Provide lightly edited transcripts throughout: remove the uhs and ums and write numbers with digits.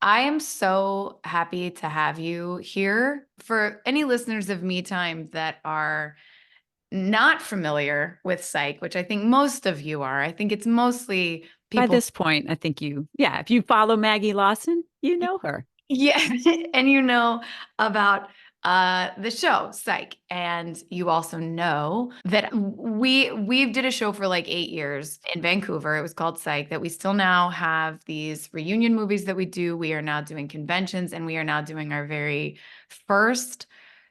I am so happy to have you here. For any listeners of Me Time that are not familiar with Psych, which I think most of you are, I think it's mostly By people. this point, I think if you follow Maggie Lawson, you know her. Yeah, and you know about the show Psych, and you also know that we did a show for like 8 years in Vancouver. It was called Psych. That we still now have these reunion movies that we do. We are now doing conventions, and we are now doing our very first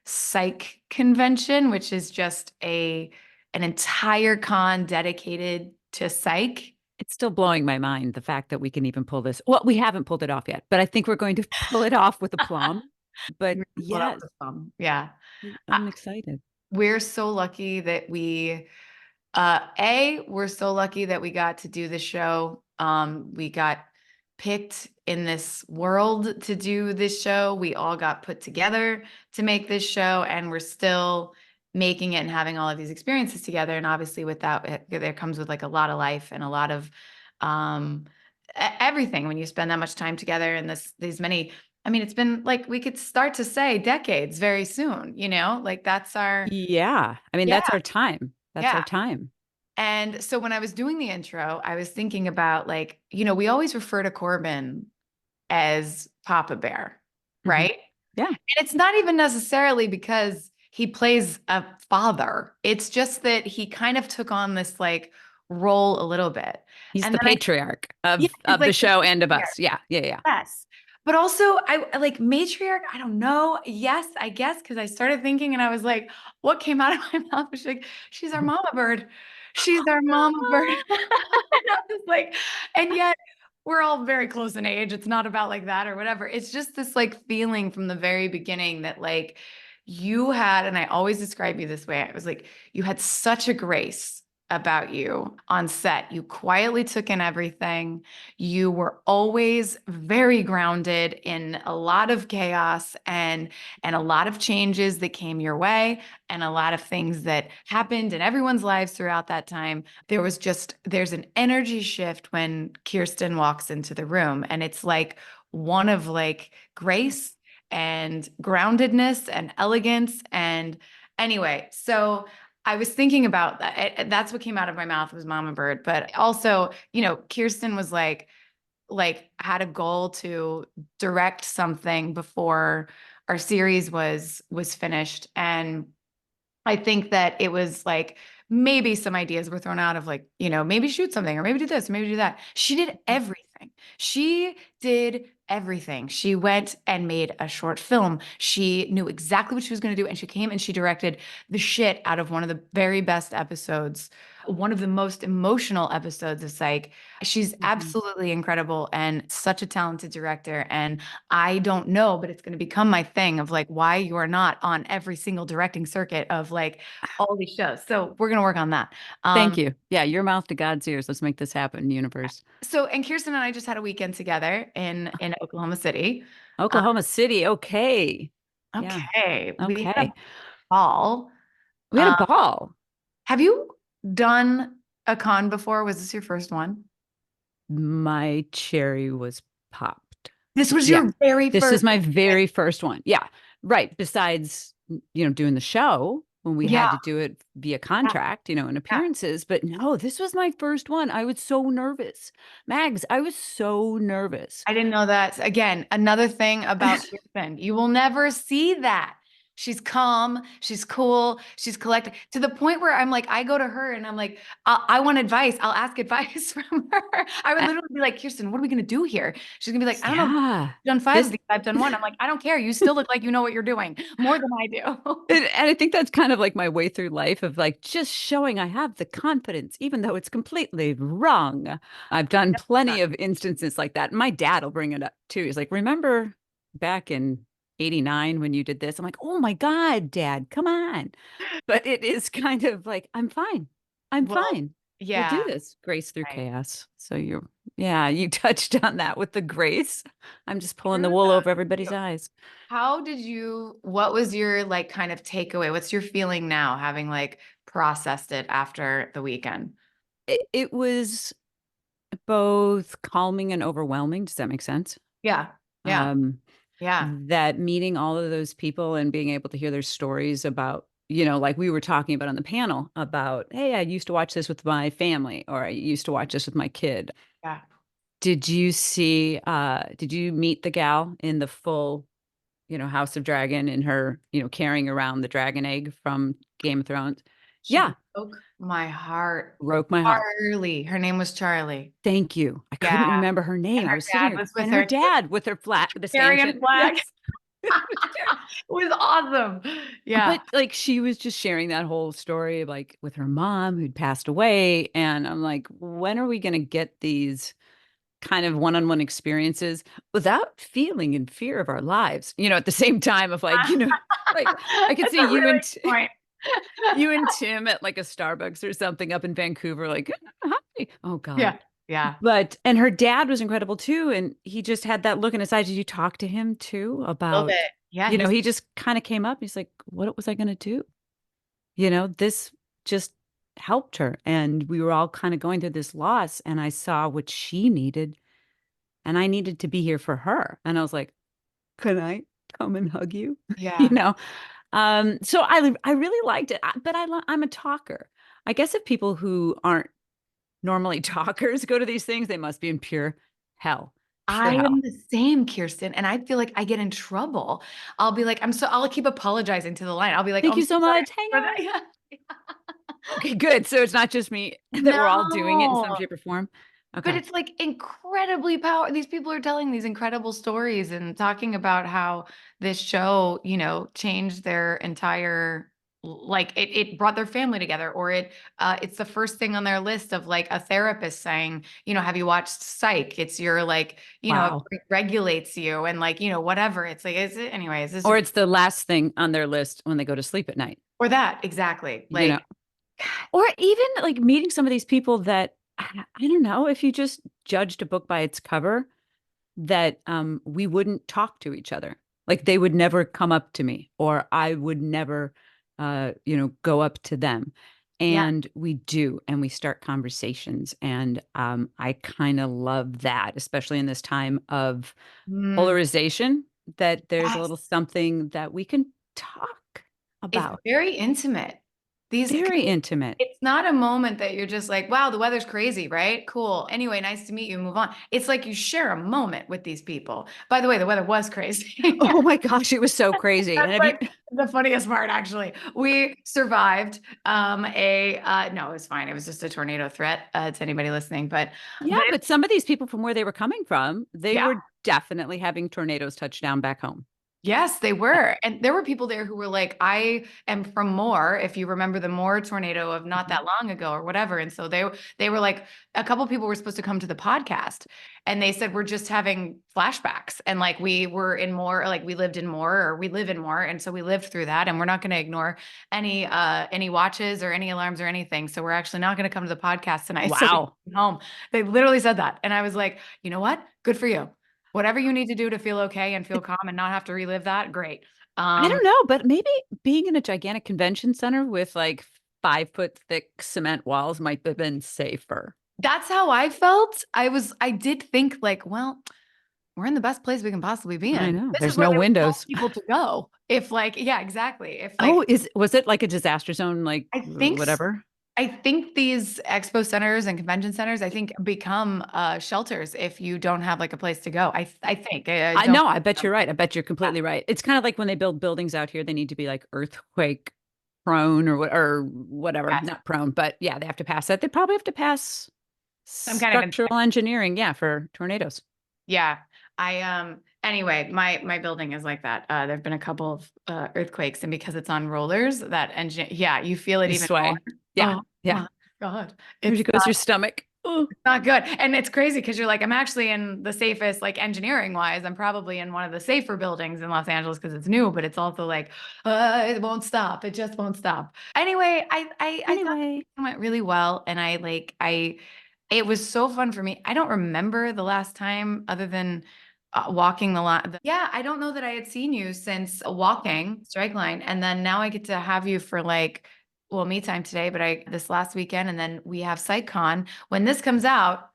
Psych convention, which is just an entire con dedicated to Psych. It's still blowing my mind the fact that we can even pull this. Well, we haven't pulled it off yet, but I think we're going to pull it off with aplomb. But You're gonna pull it up yes, with some. Yeah. I'm excited. We're so lucky that we're so lucky that we got to do the show. We got picked in this world to do this show. We all got put together to make this show, and we're still making it and having all of these experiences together. And obviously, with that, there comes with like a lot of life and a lot of um, everything when you spend that much time together and these many. I mean, it's been like we could start to say decades very soon, like that's our, Yeah. I mean, yeah, that's our time. That's our yeah. time. And so when I was doing the intro, I was thinking about like, we always refer to Corbin as Papa Bear, Hmm. right? Yeah. And it's not even necessarily because he plays a father. It's just that he kind of took on this like role a little bit. He's And the then patriarch yeah, he's of the like the show and of patriarch. us. Yeah. Yeah. Yeah. Yes. But also I like matriarch, I don't know. Yes, I guess because I started thinking and I was like, what came out of my mouth? She's like, she's our mama bird. She's our mama bird. And I was like, and yet we're all very close in age. It's not about like that or whatever. It's just this like feeling from the very beginning that like you had, and I always describe you this way. I was like, you had such a grace about you on set. You quietly took in everything. You were always very grounded in a lot of chaos and a lot of changes that came your way and a lot of things that happened in everyone's lives throughout that time. There's an energy shift when Kirsten walks into the room, and it's like one of like grace and groundedness and elegance. And anyway, so I was thinking about that. That's what came out of my mouth was Mama Bird. But also, Kirsten was like had a goal to direct something before our series was finished. And I think that it was like maybe some ideas were thrown out of like, maybe shoot something or maybe do this or maybe do that. She did everything. She did everything. She went and made a short film. She knew exactly what she was going to do. And she came and she directed the shit out of one of the very best episodes, one of the most emotional episodes of Psych. She's Mhm. absolutely incredible and such a talented director. And I don't know, but it's going to become my thing of like why you are not on every single directing circuit of like all these shows. So we're going to work on that. Thank Um, you. Yeah. Your mouth to God's ears. Let's make this happen, universe. and Kirsten and I just had a weekend together in Oklahoma City. Uh, Oklahoma City. Okay. Yeah. okay, we had a Okay. ball. We had a Um, ball. have you done a con before? Was this your first one? My cherry was popped. This was Yeah. your very This is first. my very first one. Yeah. Right. Besides, doing the show when we Yeah, had to do it via yeah, contract, and yeah. appearances. But no, this was my first one. I was so nervous. Mags, I was so nervous. I didn't know that. Again, another thing about Kirsten, you will never see that. She's calm, she's cool, she's collected to the point where I'm like, I go to her and I'm like, I want advice. I'll ask advice from her. I would Uh, literally be like, Kirsten, what are we going to do here? She's going to be like, I don't know. You've yeah. done five of This these. I've done one. I'm like, I don't care. You still look like you know what you're doing more than I do. And I think that's kind of like my way through life of like just showing I have the confidence, even though it's completely wrong. I've done plenty of instances like that. My dad will bring it up too. He's like, remember back in 89 when you did this? I'm like, oh my God, Dad, come on. But it is kind of like, I'm fine. I'm Well, fine. We'll do yeah, this. Grace through right. chaos. So yeah, you touched on that with the grace. I'm just pulling the True wool over though. everybody's eyes. What was your like kind of takeaway? What's your feeling now having like processed it after the weekend? It was both calming and overwhelming. Does that make sense? Yeah. Yeah. Um, Yeah. that meeting all of those people and being able to hear their stories about, like we were talking about on the panel about, hey, I used to watch this with my family, or I used to watch this with my kid. Yeah. Did you meet the gal in the full, House of Dragon in her, carrying around the dragon egg from Game of Thrones? She Yeah, broke my heart. broke my heart. Charlie. Her name was Charlie. Thank you. I Yeah. couldn't remember her name. And I her was sitting dad here was with and her her too. dad with her flat, the Carrying stanchion. flag. Yes. It was awesome. Yeah. But like she was just sharing that whole story like with her mom who'd passed away. And I'm like, when are we going to get these kind of one-on-one experiences without feeling in fear of our lives? At the same time of like, like I could That's see a really good point. you and Tim at like a Starbucks or something up in Vancouver, like, hi. Oh God. Yeah. Yeah. But and her dad was incredible too. And he just had that look in his eye. Did you talk to him too A little bit. about, Yeah. he just kind of came up. He's like, what was I going to do? This just helped her. And we were all kind of going through this loss. And I saw what she needed. And I needed to be here for her. And I was like, can I come and hug you? you Yeah. know? So I really liked it. But I'm a talker. I guess if people who aren't normally talkers go to these things, they must be in pure hell. Pure I hell. am the same, Kirsten, and I feel like I get in trouble. I'll be like, I'll keep apologizing to the line. I'll be like, oh, Thank I'm you so so sorry much. Hang for on. that. Yeah. Okay, good. So it's not just me that we're all doing it in some No. shape or form. But Okay. it's like incredibly power. These people are telling these incredible stories and talking about how this show, changed their entire like it brought their family together, or it's the first thing on their list of like a therapist saying, have you watched Psych? It's your like, Wow. it regulates you and like, whatever. It's like, is it anyways, this Or it's the last thing on their list when they go to sleep at night, or that exactly. you know. Like, Or even like meeting some of these people that I don't know, if you just judged a book by its cover, that we wouldn't talk to each other. Like they would never come up to me, or I would never, go up to them. yeah. And we do, and we start conversations. And I kind of love that, especially in this time of Mm, polarization, that there's a yes. little something that we can talk It's about. very intimate. These 'cause Very intimate. it's not a moment that you're just like, "Wow, the weather's crazy," right? Cool. Anyway, nice to meet you, move on. It's like you share a moment with these people. By the way, the weather was crazy. Oh my gosh, it was so crazy. And That's have you like the funniest part, actually. We survived no, it was fine. It was just a tornado threat to anybody listening. But Yeah, but but some of these people from where they were coming from, they yeah. were definitely having tornadoes touch down back home. Yes, they Uh, were. And there were people there who were like, I am from Moore, if you remember the Moore tornado of not mhm. that long ago or whatever. And so they were like, a couple people were supposed to come to the podcast and they said we're just having flashbacks. And like we were in Moore, like we lived in Moore or we live in Moore. And so we lived through that. And we're not going to ignore any watches or any alarms or anything. So we're actually not going to come to the podcast tonight. So we Wow. came home. They literally said that. And I was like, you know what? Good for you. Whatever you need to do to feel okay and feel calm and not have to relive that, great. I Um, don't know, but maybe being in a gigantic convention center with like 5 foot thick cement walls might have been safer. that's how I felt. I did think like, well, we're in the best place we can possibly be I in. know. This is There's where no they would tell windows. people to go. If like, yeah, exactly. If like, Oh, was it like a disaster zone, like I think, whatever? I think these expo centers and convention centers, I think become shelters if you don't have like a place to go. I think I I don't. know. I bet you're right. I bet you're completely right. It's kind of like when they build buildings out here, they need to be like earthquake prone or whatever. Yes, Not prone, but yeah, they have to pass that. They probably have to pass some kind of structural engineering, yeah, for tornadoes. yeah. Anyway, my building is like that. There've been a couple of earthquakes, and because it's on rollers, that engine, yeah, you feel it The even more. sway. Yeah. Oh Yeah. my God. There It's goes your stomach. Oh, not good. And it's crazy because you're like, I'm actually in the safest, like engineering wise, I'm probably in one of the safer buildings in Los Angeles because it's new, but it's also like, it won't stop. It just won't stop. Anyway, I thought anyway. it went really well. And it was so fun for me. I don't remember the last time other than walking the line. Yeah, I don't know that I had seen you since walking strike line. And then now I get to have you for like, well, me time today, but this last weekend, and then we have PsychCon. When this comes out,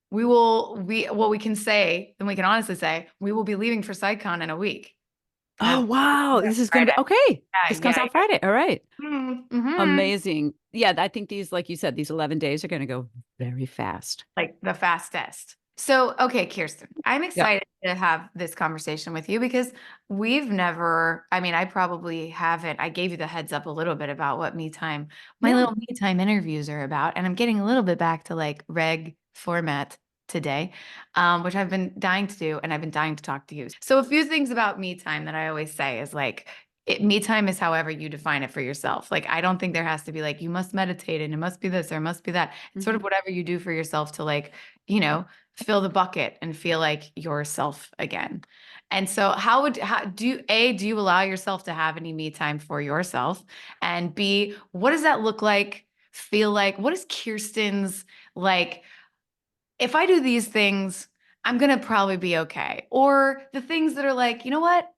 what we can say, and we can honestly say, we will be leaving for PsychCon in a week. Oh, Because wow. This is going to Friday. be okay. This Yeah, comes yeah, out Friday. All right. yeah. Mm-hmm. Amazing. Yeah, I think these, like you said, these 11 days are going to go very fast. Like the fastest. So, okay, Kirsten, I'm Yeah. excited to have this conversation with you because we've never, I mean, I probably haven't, I gave you the heads up a little bit about what me time, my Yeah. little me time interviews are about. And I'm getting a little bit back to like reg format today, which I've been dying to do. And I've been dying to talk to you. So, a few things about me time that I always say is like, me time is however you define it for yourself. Like, I don't think there has to be like, you must meditate and it must be this or it must be that. It's sort Hmm. of whatever you do for yourself to like, you know, fill the bucket and feel like yourself again. And so how do you allow yourself to have any me time for yourself? And B, what does that look like? Feel like? What is Kirsten's like, if I do these things, I'm gonna probably be okay. Or the things that are like, you know what?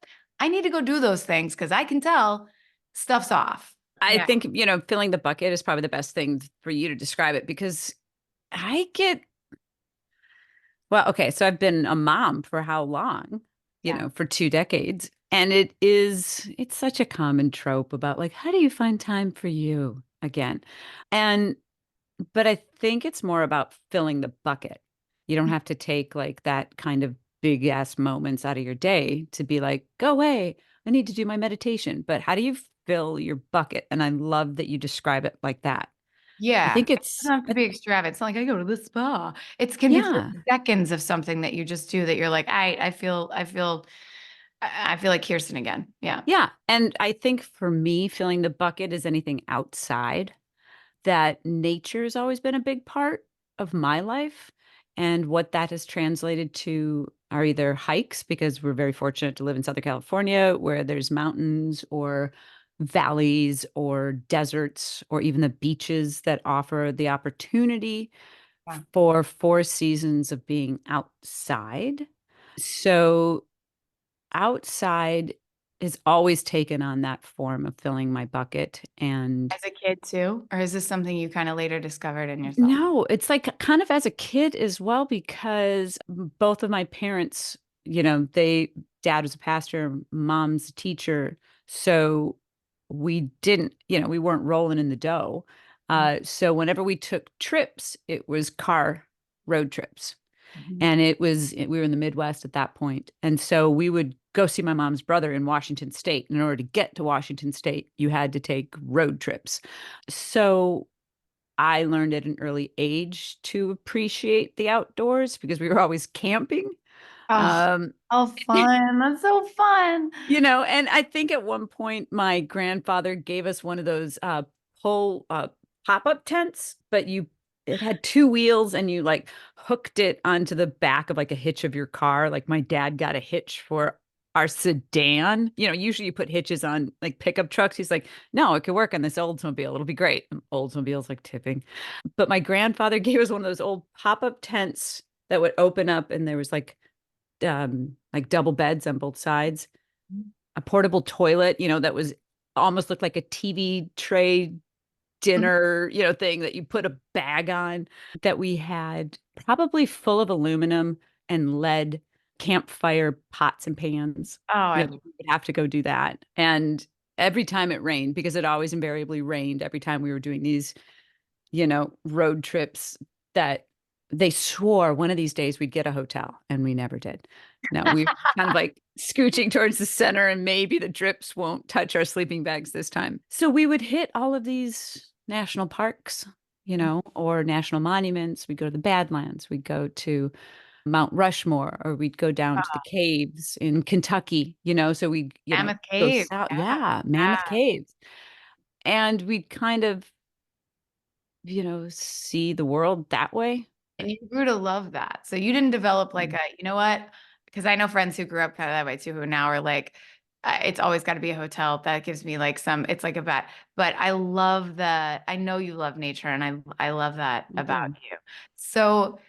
I need to go do those things because I can tell stuff's off. I Yeah. think, filling the bucket is probably the best thing for you to describe it because I get, well, okay, so I've been a mom for how long? Yeah. For 2 decades. And it's such a common trope about like, how do you find time for you again? And But I think it's more about filling the bucket. You don't have to take like that kind of big ass moments out of your day to be like, go away. I need to do my meditation. But how do you fill your bucket? And I love that you describe it like that. I Yeah. think It doesn't have to be extravagant. It's not like I go to the spa. It can be 30 yeah. seconds of something that you just do that you're like, I feel like Kirsten again. Yeah. Yeah. And I think for me, filling the bucket is anything outside that nature has always been a big part of my life. And what that has translated to are either hikes, because we're very fortunate to live in Southern California, where there's mountains or valleys or deserts or even the beaches that offer the opportunity Yeah. for 4 seasons of being outside. So outside is always taken on that form of filling my bucket. And As a kid too? Or is this something you kind of later discovered in yourself? no, it's like kind of as a kid as well, because both of my parents, dad was a pastor, mom's a teacher. So we weren't rolling in the dough. So whenever we took trips, it was car road trips. Mhm. And we were in the Midwest at that point. And so we would go see my mom's brother in Washington State. In order to get to Washington State, you had to take road trips. So I learned at an early age to appreciate the outdoors because we were always camping. Oh, Um, oh, fun. That's so fun. and I think at one point my grandfather gave us one of those pull pop-up tents, but it had two wheels and you like hooked it onto the back of like a hitch of your car. Like my dad got a hitch for our sedan. Usually you put hitches on like pickup trucks. He's like, no, it could work on this Oldsmobile. It'll be great. And Oldsmobile's like tipping. But my grandfather gave us one of those old pop-up tents that would open up and there was like double beds on both sides, a portable toilet, that was almost looked like a TV tray dinner, thing that you put a bag on, that we had probably full of aluminum and lead campfire pots and pans. Oh, I We would have to go do that. And every time it rained, because it always invariably rained every time we were doing these road trips, that they swore one of these days we'd get a hotel, and we never did. No, we were kind of like scooching towards the center, and maybe the drips won't touch our sleeping bags this time. So we would hit all of these national parks, or national monuments. We'd go to the Badlands, we'd go to Mount Rushmore, or we'd go down to the caves in Kentucky, so we'd, Mammoth go Cave. south. Yeah. Yeah, Mammoth Yeah. Caves. And we'd kind of see the world that way. And you grew to love that. So you didn't develop like Mm. a, you know what? Because I know friends who grew up kind of that way too, who now are like, it's always got to be a hotel. That gives me like it's like a bet. But I love that. I know you love nature and I love that I about do. you. So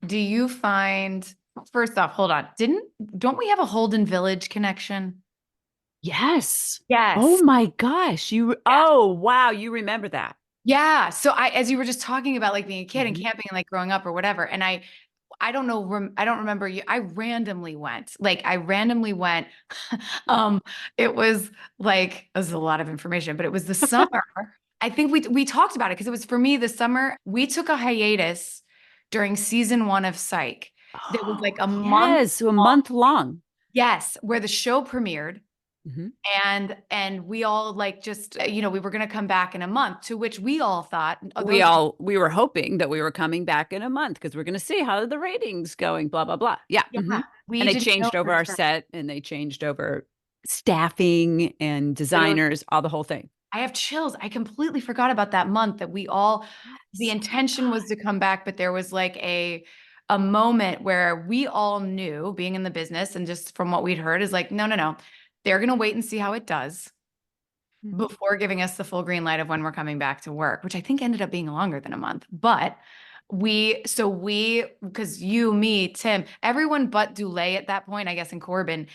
do you find, first off, hold on, don't we have a Holden Village connection? Yes. Oh Yes. my gosh. Oh, wow. You remember that. Yeah. So as you were just talking about like being a kid and Mhm. camping and like growing up or whatever, and I don't know. I don't remember you. I randomly went. Like I randomly went. um, it was like this is a lot of information, but it was the summer. I think we talked about it because it was for me the summer. We took a hiatus during season one of Psych. There was like Oh, a month yes, a long, month long. yes, where the show premiered Mhm. and we all like just we were going to come back in a month, to which we all thought, oh, We were hoping that we were coming back in a month because we're going to see how the ratings going, blah, blah, blah. Yeah. yeah, And we they didn't know changed over for our sure. set and they changed over staffing and Literally, designers, all the whole thing. I have chills. I completely forgot about that month that we all, the Yes. Oh my intention was to God. come back, but there was like a moment where we all knew, being in the business and just from what we'd heard, is like, no, no, no. They're going to wait and see how it does Mhm. before giving us the full green light of when we're coming back to work, which I think ended up being longer than a month. But because you, me, Tim, everyone but Dulé at that point, I guess, in Corbin,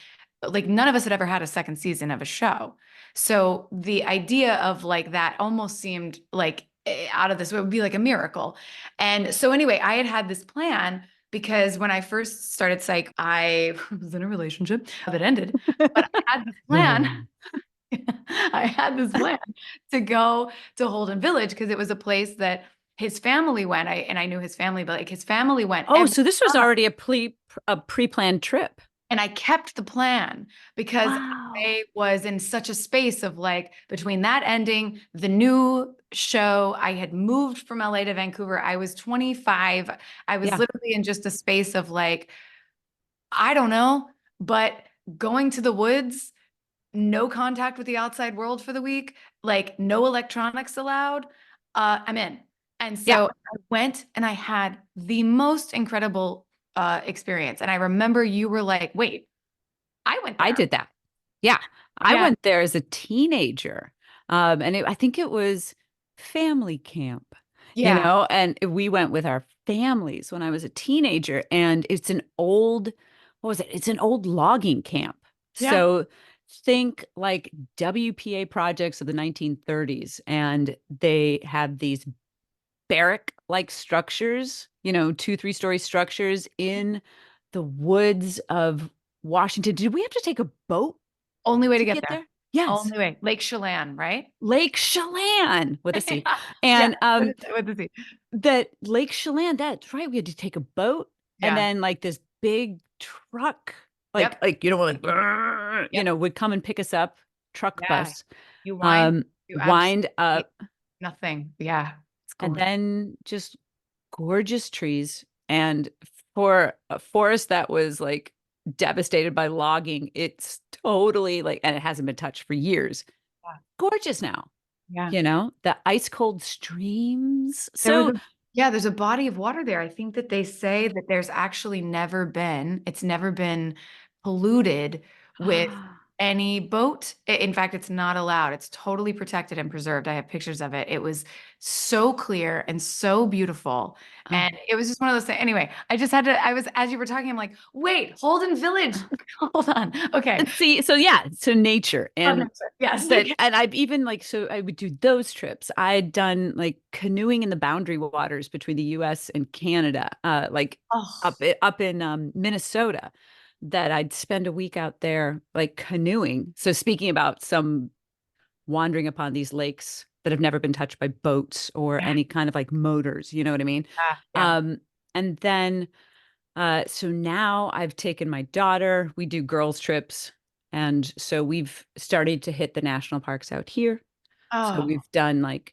like none of us had ever had a second season of a show. So the idea of like that almost seemed like out of this, it would be like a miracle. And so anyway, I had had this plan because when I first started Psych, I was in a relationship that ended, but I had this plan. I had this plan to go to Holden Village because it was a place that his family went. I knew his family, but like his family went Oh, every so this was summer. already a pre-planned trip. And I kept the plan because Wow. I was in such a space of like between that ending, the new show, I had moved from LA to Vancouver. I was 25. I was Yeah. literally in just a space of like, I don't know, but going to the woods, no contact with the outside world for the week, like no electronics allowed, I'm in. And Yeah. so I went and I had the most incredible experience. And I remember you were like, wait, I went I there. did that. Yeah. I Yeah. went there as a teenager. I think it was family camp, Yeah. and we went with our families when I was a teenager. And what was it? It's an old logging camp. Yeah. So think like WPA projects of the 1930s. And they had these barrack-like structures, 2, 3 story structures in the woods of Washington. Did we have to take a boat Only way to to get get there. there? Yes. Only way. Lake Chelan, right? Lake Chelan with a C. Yeah. Yeah. And What is he? that Lake Chelan, that's right. We had to take a boat and Yeah. then like this big truck, like Yep. like brrr, Yep. would come and pick us up, truck Yeah. bus, You wind, you wind absolutely up, nothing. Yeah. It's and gorgeous. then just gorgeous trees. And for a forest that was like devastated by logging, it's totally like, and it hasn't been touched for years. Yeah. Gorgeous now, Yeah. the ice cold streams. There was So, yeah, there's a body of water there. I think that they say that there's actually it's never been polluted with any boat. In fact, it's not allowed. It's totally protected and preserved. I have pictures of it. It was so clear and so beautiful. oh, And it was just one of those things. Anyway, as you were talking, I'm like, wait, Holden Village. Hold on. Okay. and see, so yeah, so nature Love and nature. Yes. that, and I've even like, so I would do those trips. I'd done like canoeing in the boundary waters between the US and Canada, like Oh, up in Minnesota, that I'd spend a week out there like canoeing. So speaking about some wandering upon these lakes that have never been touched by boats or yeah, any kind of like motors, you know what I mean? yeah, yeah. Um, and then so now I've taken my daughter, we do girls trips. And so we've started to hit the national parks out here. So Oh, we've done like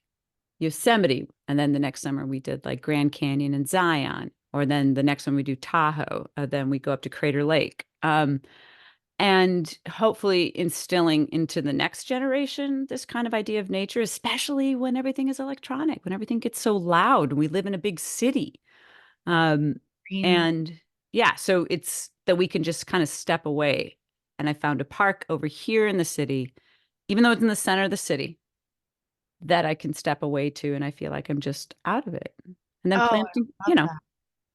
Yosemite. And then the next summer we did like Grand Canyon and Zion. Or then the next one we do Tahoe. Then we go up to Crater Lake. And hopefully instilling into the next generation this kind of idea of nature, especially when everything is electronic, when everything gets so loud, and we live in a big city. Um, green. and yeah, so it's that we can just kind of step away. And I found a park over here in the city, even though it's in the center of the city, that I can step away to, and I feel like I'm just out of it. And then Oh, planting, I love that.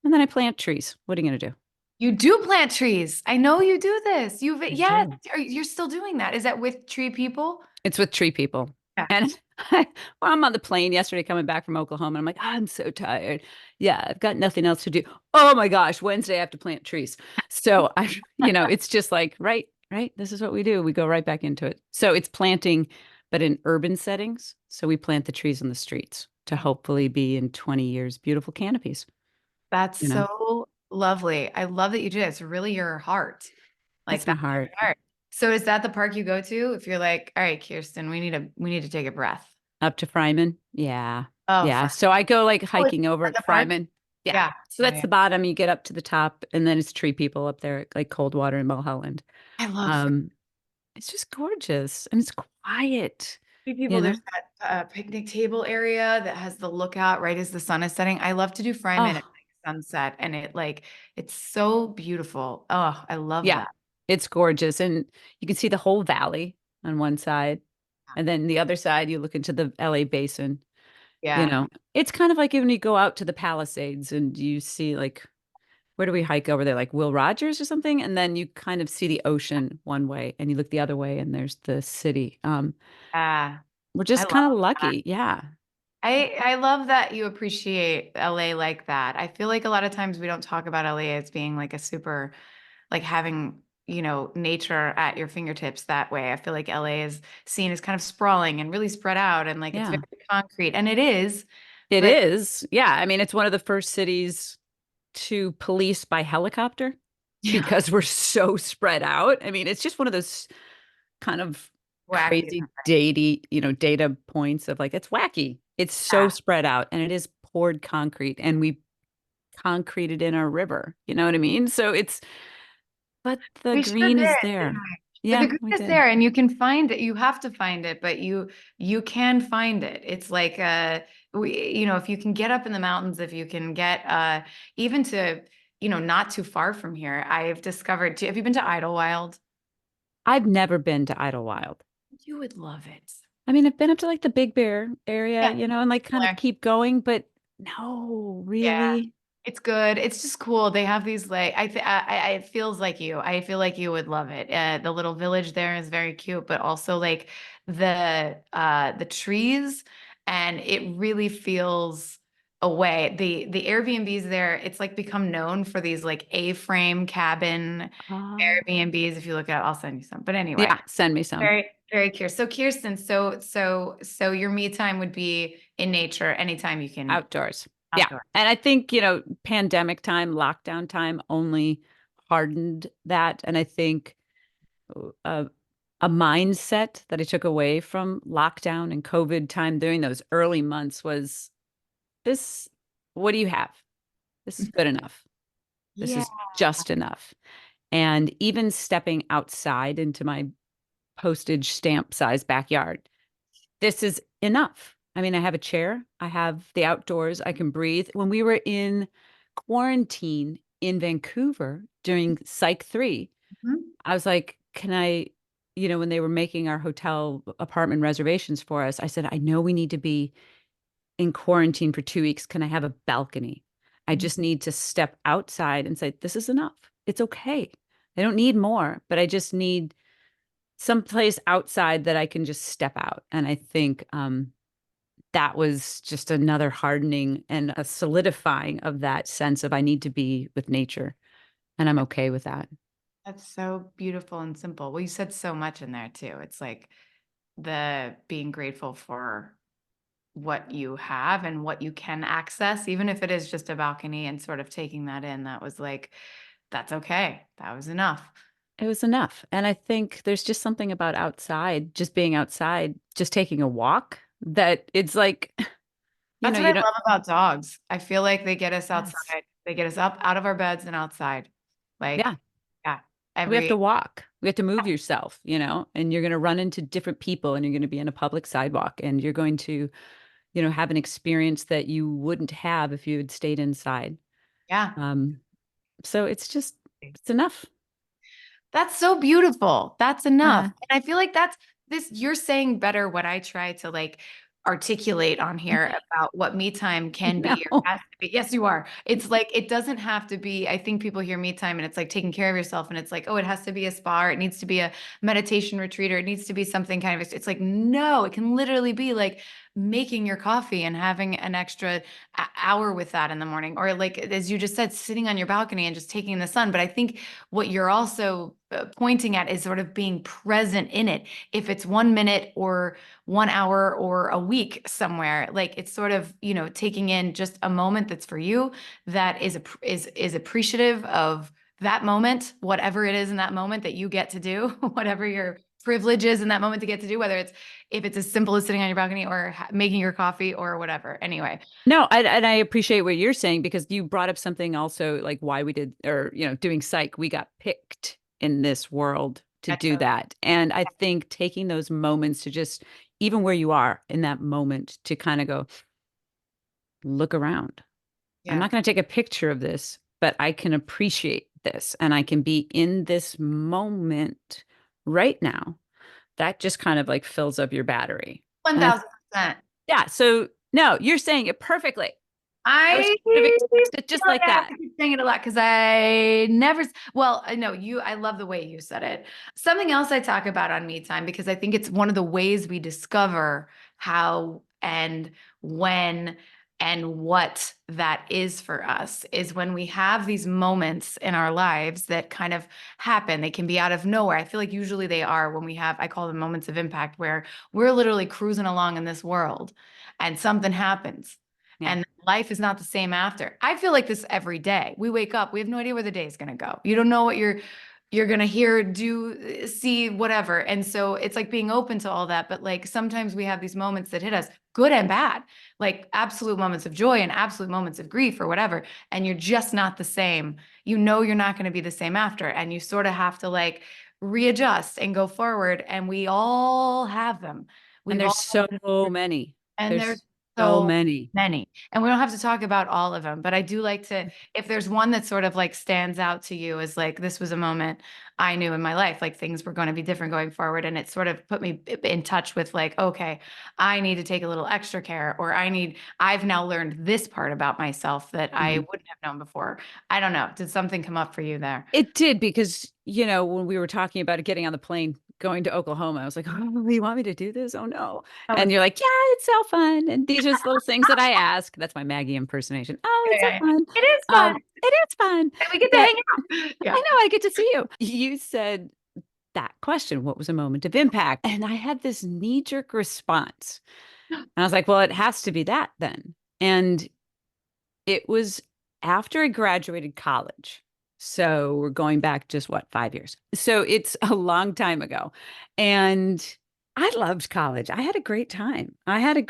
and then I plant trees. What are you going to do? You do plant trees. I know you do this. I Yes, do. you're still doing that. Is that with Tree People? It's with tree people. Yeah. And well, I'm on the plane yesterday coming back from Oklahoma. And I'm like, I'm so tired. Yeah, I've got nothing else to do. Oh my gosh, Wednesday I have to plant trees. So it's just like, right, right. This is what we do. We go right back into it. So it's planting, but in urban settings. So we plant the trees on the streets to hopefully be in 20 years, beautiful canopies, That's you know? so lovely. I love that you do it. It's really your heart. Like That's my that's heart. your heart. So is that the park you go to if you're like, all right, Kirsten, we need to take a breath. Up to Fryman. Yeah. Oh, Yeah. for So I go like oh, it's hiking over at at the park? Fryman. Yeah. Yeah. So Yeah, that's yeah. the bottom. You get up to the top, and then it's tree people up there, like Coldwater and Mulholland. I love free Um, it's just gorgeous and it's quiet, you people. There's know? that picnic table area that has the lookout right as the sun is setting. I love to do Fryman at Oh, like sunset and it's so beautiful. Oh, I love yeah. that. It's gorgeous. And you can see the whole valley on one side. And then the other side, you look into the LA basin, you Yeah. know. It's kind of like when you go out to the Palisades and you see like where do we hike over there? Like Will Rogers or something? And then you kind of see the ocean one way and you look the other way and there's the city. Yeah. We're I just love kind of that. lucky. Yeah. I love that you appreciate LA like that. I feel like a lot of times we don't talk about LA as being like a super like having, nature at your fingertips that way. I feel like LA is seen as kind of sprawling and really spread out and like it's very Yeah. concrete and it is, It but is. Yeah. I mean, it's one of the first cities to police by helicopter yeah, because we're so spread out. I mean, it's just one of those kind of wacky. crazy data points of like, it's wacky. It's so spread out and it is poured concrete and we concreted in our river. You know what I mean? So but the We sure green did, is didn't there. we? But the Yeah, good we is did. there, and you can find it. You have to find it, but you can find it. It's like if you can get up in the mountains, if you can get even to not too far from here. I've discovered. Have you been to Idlewild? I've never been to Idlewild. You would love it. I mean, I've been up to like the Big Bear area, Yeah, and like kind of similar. keep going, but no, Yeah. really. It's good. It's just cool. They have these like it feels like you. I feel like you would love it. The little village there is very cute, but also like the trees and it really feels away. The Airbnbs there, it's like become known for these like A-frame cabin Oh, Airbnbs. If you look at it, I'll send you some. But anyway, yeah, send me some very, very curious. So Kirsten, so your me time would be in nature anytime you can outdoors. Yeah. outdoor. And I think, pandemic time, lockdown time only hardened that. And I think uh, a mindset that I took away from lockdown and COVID time during those early months was this, what do you have? This is good enough. This Yeah. is just enough. And even stepping outside into my postage stamp size backyard, this is enough. I mean, I have a chair, I have the outdoors, I can breathe. When we were in quarantine in Vancouver during Psych 3, Mhm. I was like, can I, when they were making our hotel apartment reservations for us, I said, I know we need to be in quarantine for 2 weeks. Can I have a balcony? I just need to step outside and say, this is enough. It's okay. I don't need more, but I just need someplace outside that I can just step out. And I think that was just another hardening and a solidifying of that sense of I need to be with nature. And I'm okay with that. That's so beautiful and simple. Well, you said so much in there too. It's like the being grateful for what you have and what you can access, even if it is just a balcony and sort of taking that in. That was like, that's okay. That was enough. It was enough. And I think there's just something about outside, just being outside, just taking a walk that it's like, That's what I you don't, love about dogs. I feel like they get us yes. outside. They get us up out of our beds and outside. Yeah. Like, yeah, We have every to walk. We have to move yourself, and you're going to run into different people and you're going to be in a public sidewalk and you're going to, have an experience that you wouldn't have if you had stayed inside. yeah. Um, so it's enough. That's so beautiful. That's enough. Uh, And I feel like that's this, you're saying better what I try to like. articulate on here about what me time can be or No. has to be. Yes, you are. It's like it doesn't have to be. I think people hear me time and it's like taking care of yourself, and it's like, oh, it has to be a spa, or it needs to be a meditation retreat, or it needs to be something kind of. It's like no, it can literally be like making your coffee and having an extra hour with that in the morning, or like as you just said, sitting on your balcony and just taking in the sun. But I think what you're also pointing at is sort of being present in it. If it's 1 minute or 1 hour or a week somewhere, like it's sort of, taking in just a moment that's for you, that is appreciative of that moment, whatever it is in that moment that you get to do, whatever your privilege is in that moment to get to do, whether it's if it's as simple as sitting on your balcony or making your coffee or whatever. Anyway, No, and I appreciate what you're saying because you brought up something also like why we did or doing psych. We got picked in this world to I do totally, that. And I think taking those moments to just even where you are in that moment to kind of go look around. I'm yeah. not going to take a picture of this, but I can appreciate this and I can be in this moment right now. That just kind of like fills up your battery. And 1000%. yeah, so no, you're saying it perfectly. I wish I I could have feel expressed it just like like I have that. to keep saying it a lot because I never, well, I know you, I love the way you said it. Something else I talk about on Me Time, because I think it's one of the ways we discover how and when and what that is for us is when we have these moments in our lives that kind of happen. They can be out of nowhere. I feel like usually they are when we have, I call them moments of impact, where we're literally cruising along in this world and something happens Yeah. and life is not the same after. I feel like this every day. We wake up, we have no idea where the day is going to go. You don't know what you're going to hear, do, see, whatever. And so it's like being open to all that, but like sometimes we have these moments that hit us, good and bad, like absolute moments of joy and absolute moments of grief or whatever, and you're just not the same. You know you're not going to be the same after, and you sort of have to like readjust and go forward, and we all have them. And We've there's all so many. and there's There's so so many. many. And we don't have to talk about all of them, but I do like to, if there's one that sort of like stands out to you as like, this was a moment I knew in my life, like things were going to be different going forward. And it sort of put me in touch with like, okay, I need to take a little extra care, or I've now learned this part about myself that I Mhm. wouldn't have known before. I don't know. Did something come up for you there? It did because, when we were talking about it getting on the plane going to Oklahoma, I was like, oh, you want me to do this? Oh no. Oh, And you're like, yeah, it's so fun. And these are just little things that I ask. That's my Maggie impersonation. Oh, yeah, it's so yeah, yeah. fun. It is fun. It is fun. And we get to But hang out. I Yeah. know I get to see you. You said that question, what was a moment of impact? And I had this knee-jerk response. And I was like, well, it has to be that then. And it was after I graduated college. So we're going back just what, 5 years. So it's a long time ago. And I loved college. I had a great time. I had a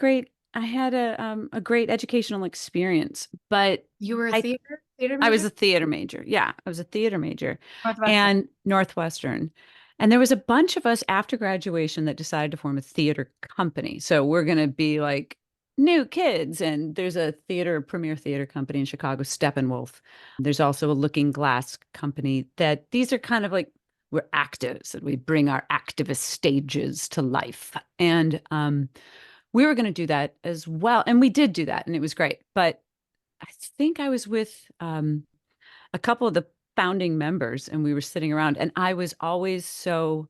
great educational experience. But You were a I theater I was major? a theater major. Yeah, I was a theater major Northwestern. and Northwestern. And there was a bunch of us after graduation that decided to form a theater company. So we're going to be like new kids. And there's a premier theater company in Chicago, Steppenwolf. There's also a Looking Glass company that these are kind of like we're actives and we bring our activist stages to life. And we were going to do that as well. And we did do that and it was great. But I think I was with a couple of the founding members and we were sitting around and I was always so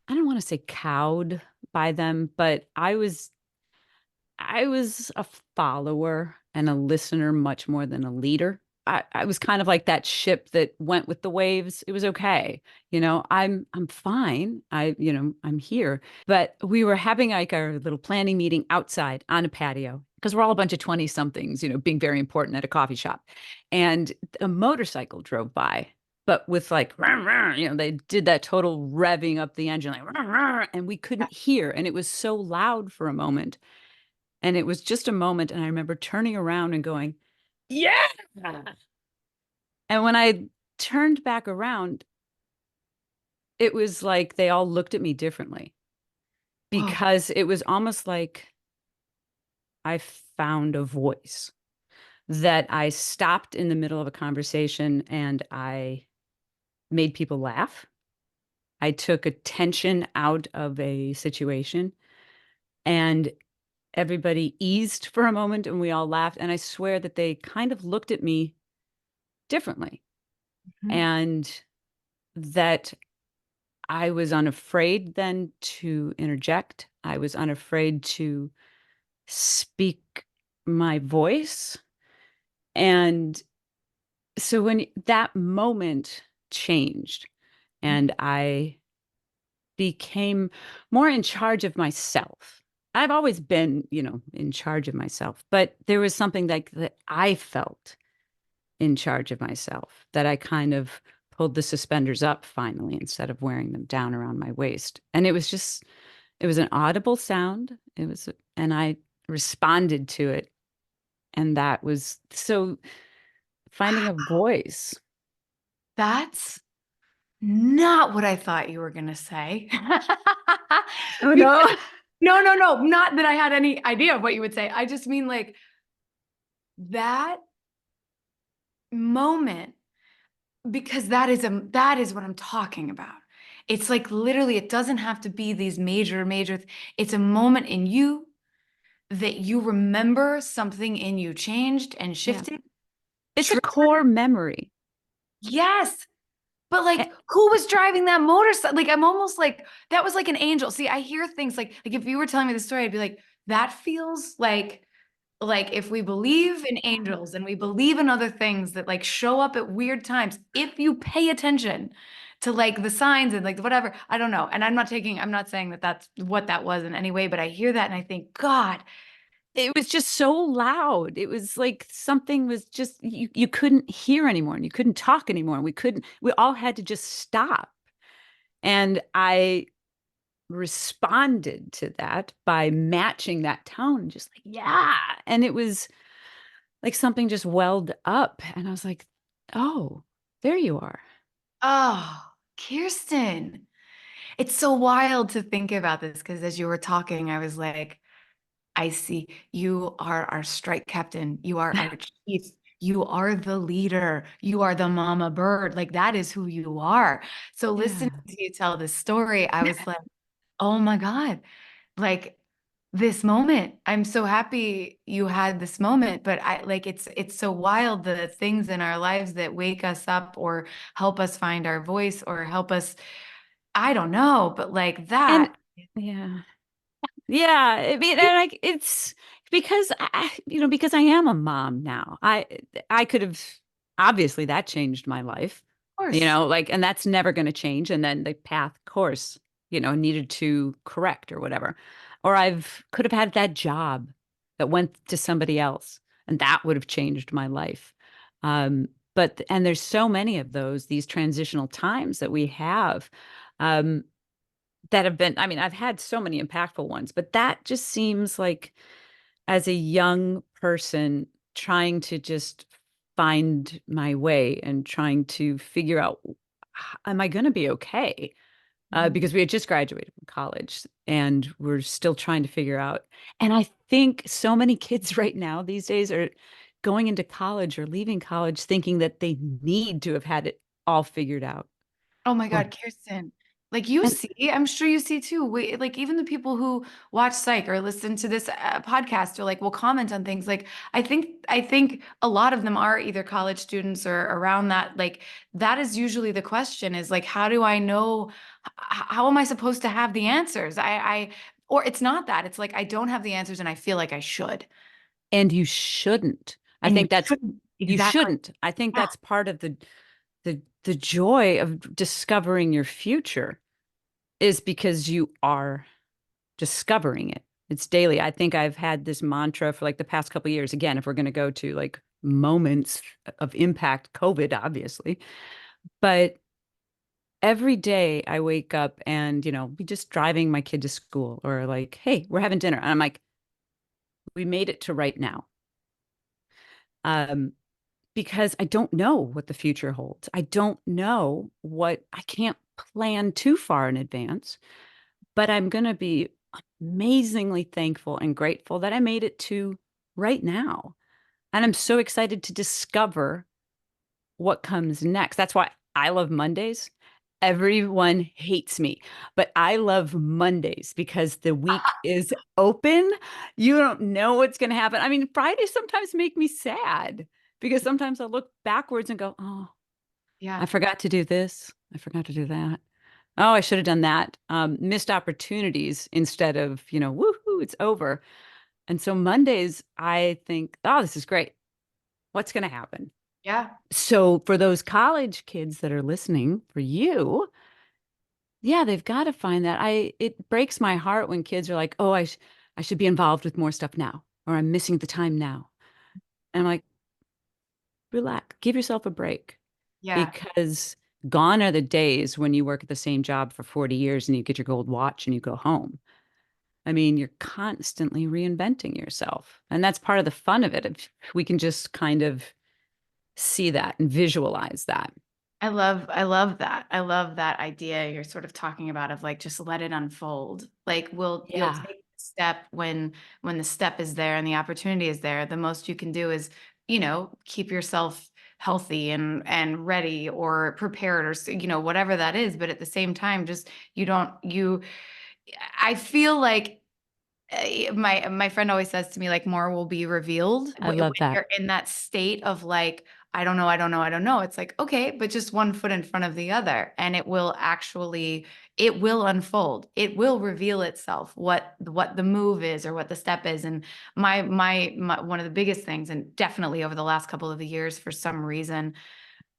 I don't want to say cowed by them, but I was a follower and a listener much more than a leader. I was kind of like that ship that went with the waves. It was okay. I'm fine. I'm here. But we were having like our little planning meeting outside on a patio because we're all a bunch of 20 somethings, being very important at a coffee shop. And a motorcycle drove by, but with like, "Rah, rah," they did that total revving up the engine, like, "Rah, rah," and we couldn't hear. And it was so loud for a moment and it was just a moment. And I remember turning around and going, yeah. And when I turned back around, it was like they all looked at me differently Whoa. because it was almost like I found a voice that I stopped in the middle of a conversation and I made people laugh. I took attention out of a situation And everybody eased for a moment and we all laughed. And I swear that they kind of looked at me differently, Mhm. and that I was unafraid then to interject. I was unafraid to speak my voice. And so when that moment changed and I became more in charge of myself. I've always been, in charge of myself, but there was something like that I felt in charge of myself, that I kind of pulled the suspenders up finally instead of wearing them down around my waist. And it was an audible sound. And I responded to it. And that was so, finding a voice. That's not what I thought you were going to say. Oh, no. Because no, no, no, not that I had any idea of what you would say. I just mean like that moment, because that is what I'm talking about. It's like literally it doesn't have to be these major it's a moment in you that you remember something in you changed and Yeah. shifted. It's a Triggered. core memory. Yes. But like, who was driving that motorcycle? Like, I'm almost like that was like an angel. See, I hear things like if you were telling me the story, I'd be like, that feels like if we believe in angels and we believe in other things that like show up at weird times, if you pay attention to like the signs and like whatever, I don't know. And I'm not saying that that's what that was in any way, but I hear that and I think, God, It was just so loud. It was like something was just, you couldn't hear anymore and you couldn't talk anymore. We all had to just stop. And I responded to that by matching that tone, just like, yeah. And it was like something just welled up. And I was like, oh, there you are. oh, Kirsten. It's so wild to think about this because as you were talking, I was like, I see. You are our strike captain. You are our chief. You are the leader. You are the mama bird. Like that is who you are. So listening Yeah. to you tell this story, I was like, oh my God, like this moment. I'm so happy you had this moment, but I like it's so wild the things in our lives that wake us up or help us find our voice or help us, I don't know, but like And that. yeah. Yeah, I mean, and like it's because because I am a mom now. I could have, obviously that changed my life, Of course. like, and that's never going to change. And then the path course, needed to correct or whatever. Or I've could have had that job that went to somebody else, and that would have changed my life. And there's so many of these transitional times that we have. Um, that have been, I mean, I've had so many impactful ones, but that just seems like, as a young person trying to just find my way and trying to figure out, am I going to be okay? Mhm. Because we had just graduated from college and we're still trying to figure out. And I think so many kids right now these days are going into college or leaving college thinking that they need to have had it all figured out. Oh my Or, God, Kirsten. Like you and see, I'm sure you see too. Like even the people who watch Psych or listen to this podcast or like will comment on things. Like I think a lot of them are either college students or around that. Like that is usually the question is like, how do I know? How am I supposed to have the answers? Or it's not that. It's like I don't have the answers and I feel like I should. and you shouldn't. I And you think that's shouldn't. you Exactly. shouldn't. I think Yeah. that's part of the joy of discovering your future is because you are discovering it. It's daily. I think I've had this mantra for like the past couple of years. Again, if we're going to go to like moments of impact, COVID, obviously, but every day I wake up and, be just driving my kid to school or like, hey, we're having dinner. And I'm like, we made it to right now. Um, because I don't know what the future holds. I don't know I can't plan too far in advance, but I'm going to be amazingly thankful and grateful that I made it to right now. And I'm so excited to discover what comes next. That's why I love Mondays. Everyone hates me, but I love Mondays because the week is open. You don't know what's going to happen. I mean, Fridays sometimes make me sad because sometimes I'll look backwards and go, oh, I Yeah. forgot to do this. I forgot to do that. Oh, I should have done that. Missed opportunities instead of, woohoo, it's over. And so Mondays, I think, oh, this is great. What's going to happen? Yeah. So for those college kids that are listening, for you, yeah, they've got to find that. It breaks my heart when kids are like, "Oh, I should be involved with more stuff now," or "I'm missing the time now." And I'm like, "Relax, give yourself a break," Yeah. because gone are the days when you work at the same job for 40 years and you get your gold watch and you go home. I mean, you're constantly reinventing yourself, and that's part of the fun of it. If we can just kind of see that and visualize that. I love that. I love that idea you're sort of talking about of like just let it unfold. Like you'll Yeah. take the step when the step is there and the opportunity is there. The most you can do is, keep yourself healthy and ready or prepared or whatever that is, but at the same time just you don't you I feel like my friend always says to me like more will be revealed I when love that. you're in that state of like I don't know, I don't know, I don't know. It's like okay, but just one foot in front of the other and it will unfold. It will reveal itself what the move is or what the step is. And my one of the biggest things, and definitely over the last couple of the years for some reason,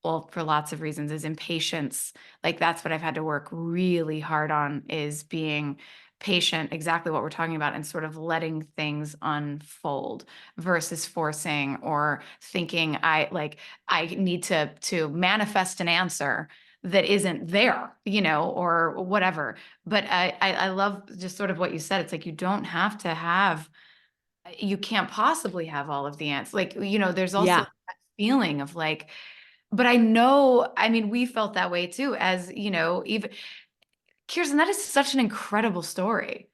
well, for lots of reasons, is impatience. Like that's what I've had to work really hard on is being patient, exactly what we're talking about, and sort of letting things unfold versus forcing or thinking I need to manifest an answer that isn't there, or whatever. But I love just sort of what you said. It's like you can't possibly have all of the answers. Like, there's also Yeah. that feeling of like, but I know, I mean, we felt that way too, as even Kirsten, that is such an incredible story.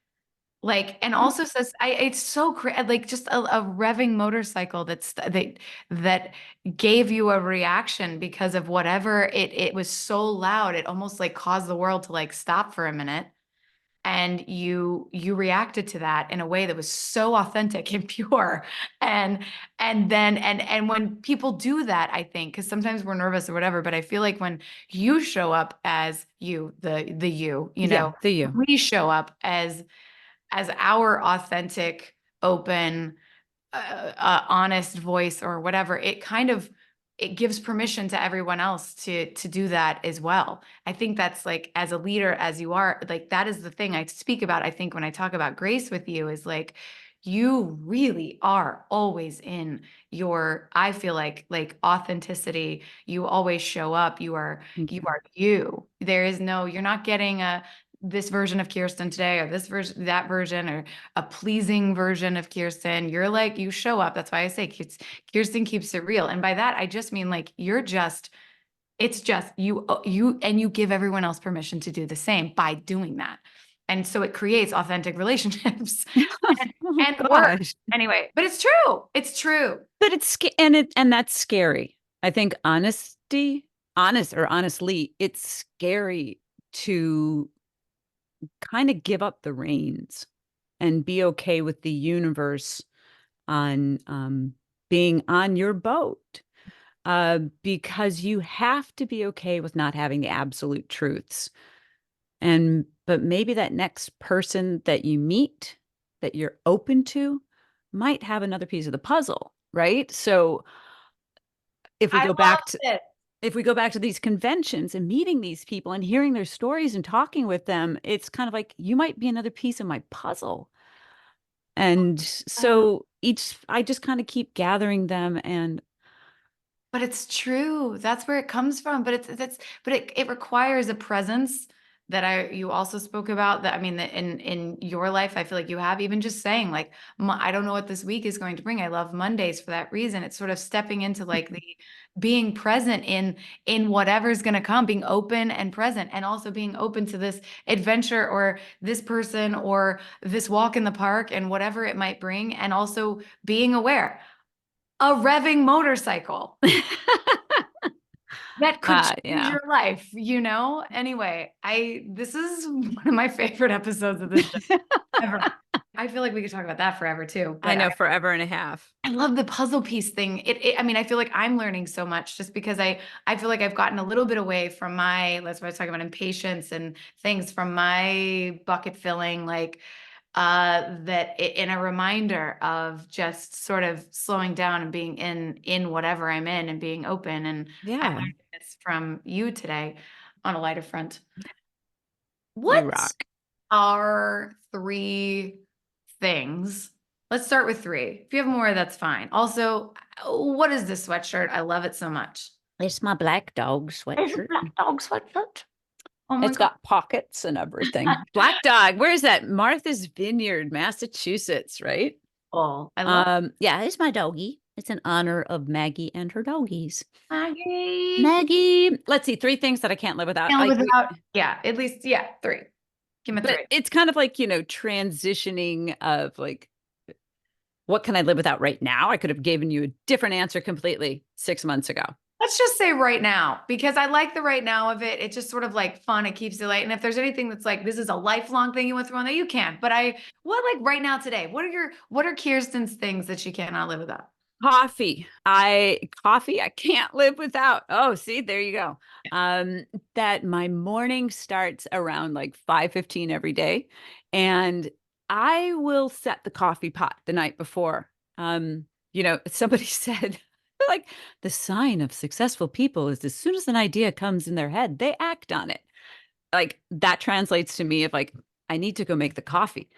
Like, and also says, it's so like just a revving motorcycle that gave you a reaction because of whatever it was so loud, it almost like caused the world to like stop for a minute and you reacted to that in a way that was so authentic and pure and when people do that I think because sometimes we're nervous or whatever but I feel like when you show up as Yeah. The you. we show up as our authentic open honest voice or whatever, it gives permission to everyone else to do that as well. I think that's like as a leader as you are, like that is the thing I speak about. I think when I talk about grace with you is like you really are always in I feel like authenticity. You always show up. Thank You you. are you. You're not getting this version of Kirsten today or this version, that version, or a pleasing version of Kirsten. You're like, you show up. That's why I say Kirsten keeps it real. And by that, I just mean like, it's just and you give everyone else permission to do the same by doing that. And so it creates authentic relationships and, Oh and work gosh. anyway, but it's true. It's true. But and that's scary. I think honestly, it's scary to kind of give up the reins and be okay with the universe on being on your boat. Because you have to be okay with not having the absolute truths. But maybe that next person that you meet that you're open to might have another piece of the puzzle, right? So if we I go love back to it. if we go back to these conventions and meeting these people and hearing their stories and talking with them, it's kind of like you might be another piece of my puzzle. And so I just kind of keep gathering them and But it's true. That's where it comes from. But it requires a presence that you also spoke about that I mean that in your life I feel like you have even just saying like I don't know what this week is going to bring. I love Mondays for that reason. It's sort of stepping into like the being present in whatever's going to come, being open and present and also being open to this adventure or this person or this walk in the park and whatever it might bring and also being aware. A revving motorcycle. that could change Yeah. your life, you know? Anyway, this is one of my favorite episodes of this show ever. I feel like we could talk about that forever too, I but know, forever and a half. I love the puzzle piece thing. I mean, I feel like I'm learning so much just because I feel like I've gotten a little bit away from my, let's talk about impatience and things from my bucket filling, like in a reminder of just sort of slowing down and being in whatever I'm in and being open. And I Yeah, learned this from you today on a lighter front. you What rock. are three things? Let's start with three. If you have more, that's fine. Also, what is this sweatshirt? I love it so much. It's my black dog It's a sweatshirt. black dog sweatshirt. Oh my It's God. got pockets and everything. Black dog. Where is that? Martha's Vineyard, Massachusetts, right? Oh, I love Yeah, it's my doggie. It's in honor of Maggie and her doggies. Maggie. Maggie, let's see, three things that I can't live without. And without, yeah, at least, yeah, three. Give me But three. it's kind of like, transitioning of like, what can I live without right now? I could have given you a different answer completely 6 months ago. Let's just say right now, because I like the right now of it. It's just sort of like fun. It keeps you light. And if there's anything that's like, this is a lifelong thing you want to throw in there, you can. But what like right now today? What are Kirsten's things that she cannot live without? Coffee I can't live without. Oh, see, there you go. That my morning starts around like 5:15 every day, and I will set the coffee pot the night before. Somebody said like the sign of successful people is as soon as an idea comes in their head, they act on it. Like that translates to me of like I need to go make the coffee.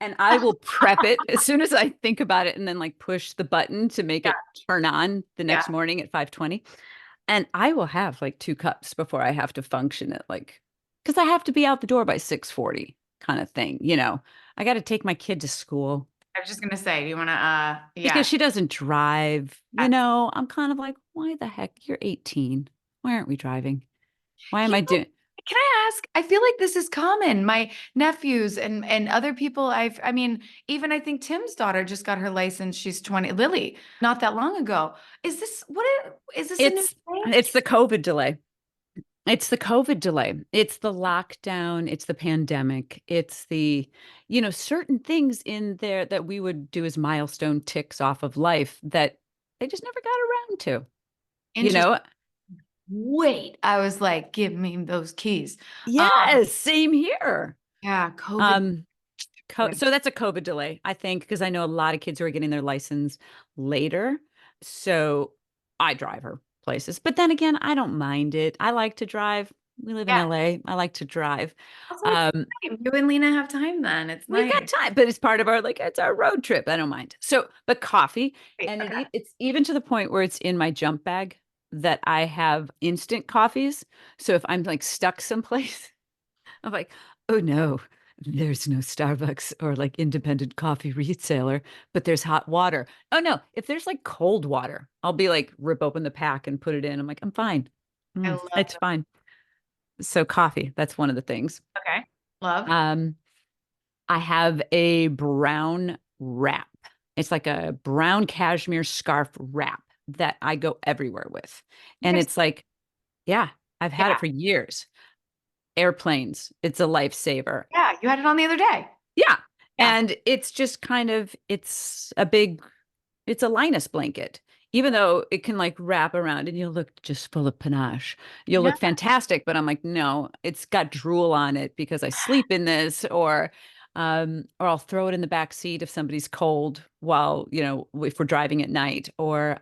And I will prep it as soon as I think about it and then like push the button to make Yeah, it turn on the yeah. next morning at 5:20. And I will have like 2 cups before I have to function at like because I have to be out the door by 6:40 kind of thing. I got to take my kid to school I was just gonna say, do you wanna yeah. because she doesn't drive. Yeah. I'm kind of like, why the heck? You're 18. Why aren't we driving? Why am You I know, doing? can I ask? I feel like this is common. My nephews and other people I mean, even I think Tim's daughter just got her license. She's 20, Lily, not that long ago. Is this a new It's thing? it's the COVID delay. It's the COVID delay. It's the lockdown. It's the pandemic. It's certain things in there that we would do as milestone ticks off of life that they just never got around to. You Interesting. know, Wait, I was like, give me those keys. Um, yes, same here. yeah, COVID. Um, so that's a COVID delay, I think, because I know a lot of kids who are getting their license later. So I drive her places. But then again, I don't mind it. I like to drive. We live in Yeah, LA. I like to drive. also it's Um, time. You and Lena have time then. It's We've nice. got time, but it's part of it's our road trip. I don't mind. So, but coffee, Wait, and okay. it's even to the point where it's in my jump bag that I have instant coffees. So if I'm like stuck someplace, I'm like, oh no, there's no Starbucks or like independent coffee retailer, but there's hot water. Oh no, if there's like cold water, I'll be like rip open the pack and put it in. I'm like, I'm fine. I love It's that. fine. So coffee, that's one of the things. Okay. Love. Um, I have a brown wrap. It's like a brown cashmere scarf wrap that I go everywhere with. And Yes. it's like, yeah, I've had Yeah. it for years. Airplanes, it's a lifesaver. Yeah. You had it on the other day. Yeah. Yeah. And it's just kind of, it's a Linus blanket. Even though it can like wrap around and you'll look just full of panache. You'll Yeah. look fantastic, but I'm like, no, it's got drool on it because I sleep in this or I'll throw it in the back seat if somebody's cold while, if we're driving at night or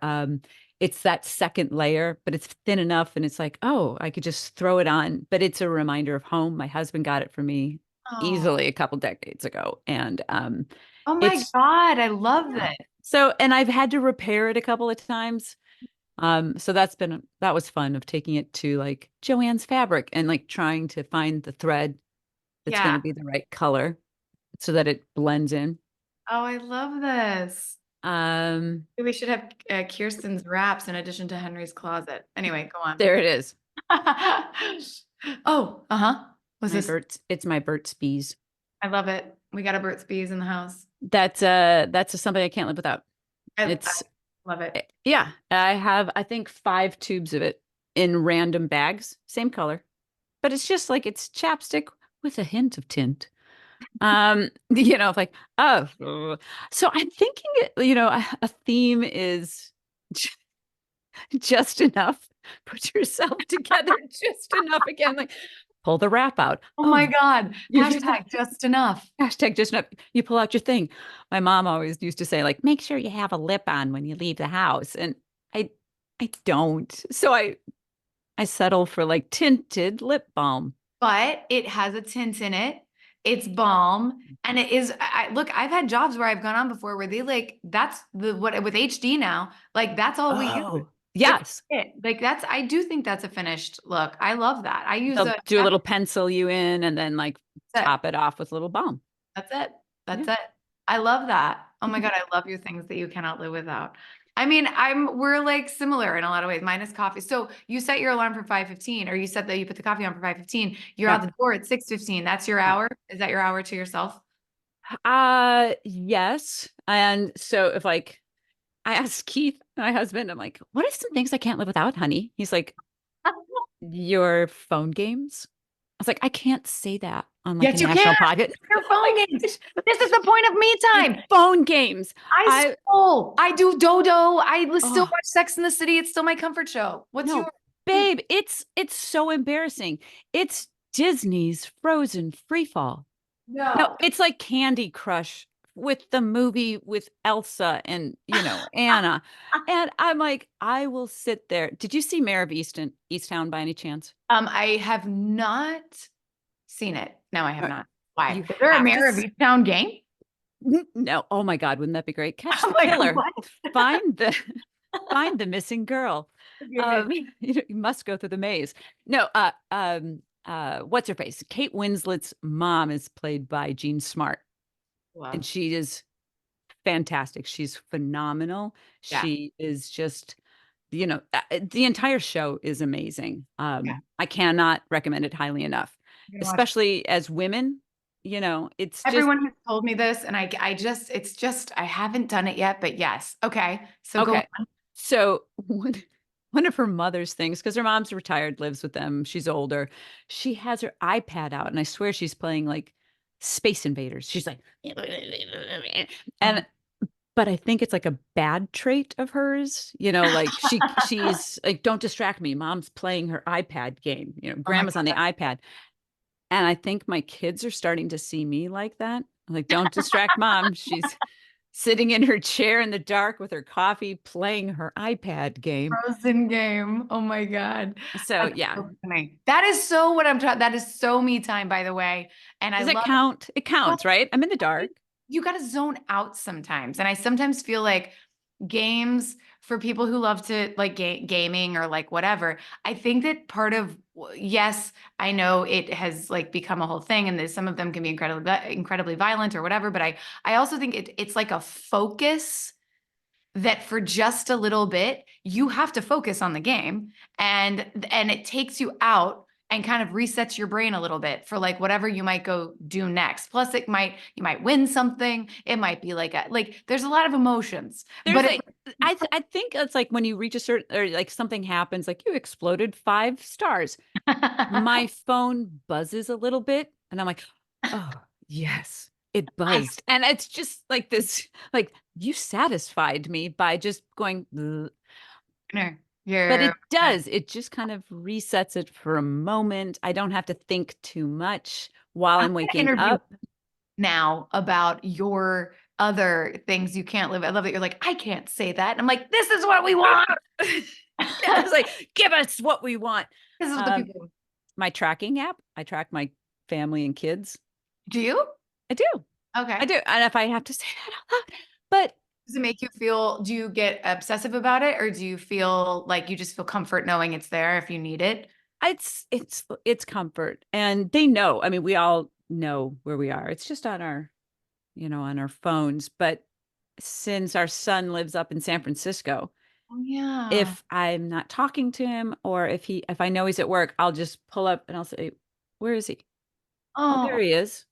it's that second layer, but it's thin enough and it's like, oh, I could just throw it on, but it's a reminder of home. My husband got it for me Oh, easily a couple decades ago and oh my it's God. I love yeah. this. So, and I've had to repair it a couple of times. So that was fun of taking it to like Joann's Fabric and like trying to find the thread that's going Yeah. to be the right color so that it blends in. Oh, I love this. Um, Maybe we should have Kirsten's wraps in addition to Henry's closet. Anyway, go on. there it is. Oh, uh-huh. What's this? It's my Burt's Bees. I love it. We got a Burt's Bees in the house. That's just something I can't live without. I It's love it. yeah, I have I think 5 tubes of it. in random bags, same color, but it's just like it's chapstick with a hint of tint. Like, oh, so I'm thinking, a theme is just enough. Put yourself together just enough again. Like, pull the wrap out. Oh Oh, my God. you Hashtag just enough. hashtag just enough. You pull out your thing. My mom always used to say, like, make sure you have a lip on when you leave the house. And I I don't. So I settle for like tinted lip balm. But it has a tint in it. It's balm. And it is, look, I've had jobs where I've gone on before where they like, that's the, what with HD now, like that's all we use. Oh, That's yes. it. Like that's, I do think that's a finished look. I love that. I use They'll a, do a little pencil you in and then like that's it. top it off with a little balm. That's it. Yeah. That's it. I love that. Oh my God, I love your things that you cannot live without. I mean, we're like similar in a lot of ways. Mine is coffee. So you set your alarm for 5:15, or you set that you put the coffee on for 5:15. You're Yeah. out the door at 6:15. That's your Yeah. hour. Is that your hour to yourself? Yes. And so if like I asked Keith, my husband, I'm like, what are some things I can't live without, honey? He's like, your phone games. I was like, I can't say that on like a Yes, you can. national podcast. Your Oh my phone games. gosh. This is the point of me Your time. phone games. I I scroll. I do dodo. Still oh watch Sex in the City. It's still my comfort show. What's your? no, babe, it's so embarrassing. It's Disney's Frozen Free Fall. No, No. it's like Candy Crush with the movie with Elsa and, Anna. And I'm like, I will sit there. Did you see Mayor of Easttown by any chance? I have not seen it. No, I have Uh, not. Why? You Is there a have to. Mayor of Easttown game? No. Oh my God, wouldn't that be great? Catch I'm the like, killer. what? Find the find the missing girl. Okay. You must go through the maze. No, what's her face? Kate Winslet's mom is played by Jean Smart, and Wow. she is fantastic. She's phenomenal. Yeah. She is just, the entire show is amazing. Yeah. I cannot recommend it highly enough, I'm gonna watch. especially as women. It's just Everyone has told me this, and it's just, I haven't done it yet, but yes. Okay. So go okay. on. So one of her mother's things, because her mom's retired, lives with them. She's older. She has her iPad out, and I swear she's playing like Space Invaders. She's like, Oh, and but I think it's like a bad trait of hers. Like she's like, don't distract me. Mom's playing her iPad game. oh my Grandma's on the God. iPad. And I think my kids are starting to see me like that. I'm like, don't distract mom. She's sitting in her chair in the dark with her coffee, playing her iPad game. Frozen game. Oh my God. So That's yeah. so funny. That is so what I'm talking. That is so me time, by the way. And I Does it love count? It counts, right? I'm in the dark. you got to zone out sometimes. And I sometimes feel like games for people who love to like gaming or like whatever. I think that part of yes, I know it has like become a whole thing, and some of them can be incredibly violent or whatever. But I also think it's like a focus that for just a little bit you have to focus on the game, and it takes you out and kind of resets your brain a little bit for like whatever you might go do next. Plus you might win something. It might be like there's a lot of emotions, There's but it's like I think it's like when you reach a certain or like something happens, like you exploded 5 stars. My phone buzzes a little bit, and I'm like, oh yes, it I buzzed. And it's just like this, like you satisfied me by just going, "Ugh." know But you're it does. It just kind of resets it for a moment. I don't have to think too much while I'm I'm gonna waking interview up. now about your other things you can't live. I love that you're like, I can't say that. And I'm like, this is what we want. Yeah, it's like, give us what we want. This is what the Um, people my tracking app, I track my family and kids. do you? I do. I Okay. do. And if I have to say that out loud, but Does it make you feel, do you get obsessive about it, or do you feel like you just feel comfort knowing it's there if you need it? it's comfort. And they know. I mean, we all know where we are. It's just on our phones. But since our son lives up in San Francisco, Oh, yeah. if I'm not talking to him or if I know he's at work, I'll just pull up and I'll say, "Where is he?" "Oh, there Oh, he is."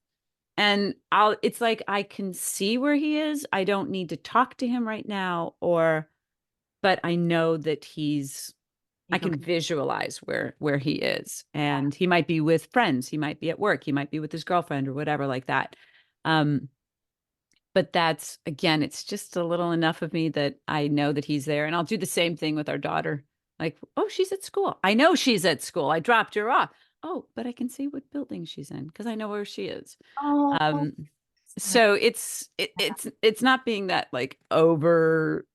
And it's like I can see where he is. I don't need to talk to him right now, but I know that he's You I feel can visualize where he is. And he might be with friends, he might be at work, he might be with his girlfriend or whatever like that. Um, but that's again, it's just a little enough of me that I know that he's there. And I'll do the same thing with our daughter. Like, oh, she's at school. I know she's at school. I dropped her off. Oh, but I can see what building she's in because I know where she is. oh, Um, so it's not being that like over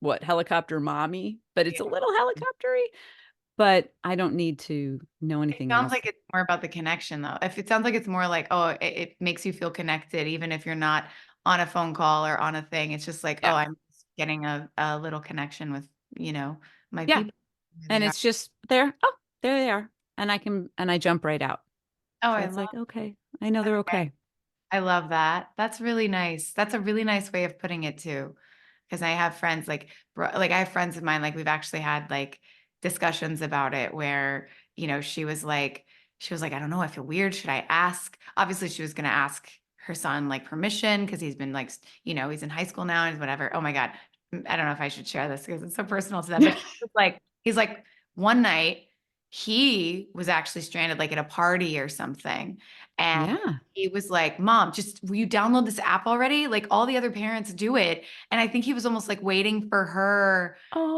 what helicopter mommy, but it's yeah. a little helicoptery. But I don't need to know It anything sounds else. like it's more about the connection, though. If it sounds like it's more like, oh, it makes you feel connected, even if you're not on a phone call or on a thing. It's just like, oh, Yeah, I'm just getting a little connection with, my yeah. people. Where And they are. it's just there. Oh, there they are. And I jump right out. Oh, So I it's love like, okay, I know they're it. okay. I love that. That's really nice. That's a really nice way of putting it too. Because I have friends like like I have friends of mine, like we've actually had like discussions about it where, she was like, I don't know, I feel weird. Should I ask? Obviously, she was gonna ask her son like permission because he's been like, he's in high school now and whatever. Oh my God. I don't know if I should share this because it's so personal to them, but he's like one night he was actually stranded like at a party or something. And Yeah. he was like, Mom, just will you download this app already? Like all the other parents do it. And I think he was almost like waiting for her.